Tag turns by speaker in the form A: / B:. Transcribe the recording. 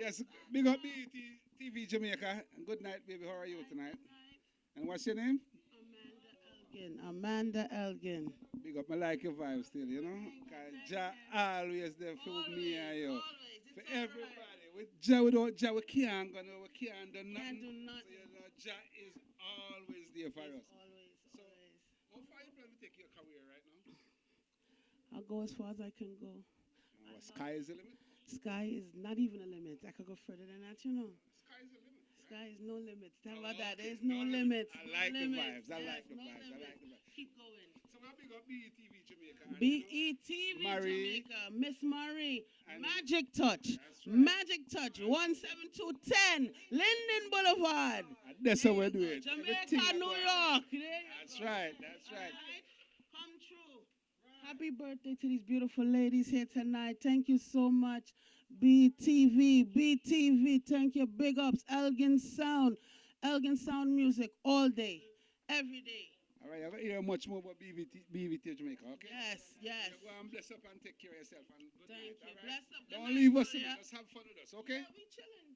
A: Yes, big up BET TV Jamaica. Good night, baby. How are you tonight? And what's your name?
B: Amanda Elgin.
A: Big up. I like your vibe still, you know? Because Jah always there for me and you. For everybody. With Jah, without Jah, we can't go no, we can't do nothing.
B: Can't do nothing.
A: So, you know, Jah is always there for us.
B: Always,
A: So,
B: always.
A: how far you plan to take your career right now?
B: I'll go as far as I can go.
A: Sky is the limit?
B: Sky is not even a limit. I could go further than that, you know.
A: Sky is the limit.
B: Sky is no limits. Tell about that.
A: Okay.
B: There's no limits.
A: I
B: No
A: like the
B: limits.
A: vibes. I
B: Yes,
A: like the
B: no
A: vibes. I
B: limits.
A: like the vibes.
B: Keep going.
A: So we'll big up BETV Jamaica. And,
B: BETV
A: Marie.
B: Jamaica, Miss Marie,
A: And-
B: Magic Touch,
A: That's right.
B: Magic Touch, 17210, Linden Boulevard.
A: And that's how we do it.
B: Jamaica,
A: Everything
B: New
A: I
B: York.
A: go- That's right. That's right.
B: Come true. Happy birthday to these beautiful ladies here tonight. Thank you so much. BTV, thank you. Big ups, Elgin Sound Music all day, every day.
A: All right, you're going to hear much more about BVT Jamaica, okay?
B: Yes, yes.
A: You go and bless up and take care of yourself. And good
B: Thank
A: night,
B: you.
A: all right?
B: Bless up. Good
A: Don't
B: night,
A: leave us,
B: Gloria.
A: just have fun with us, okay?
B: Yeah, we chilling.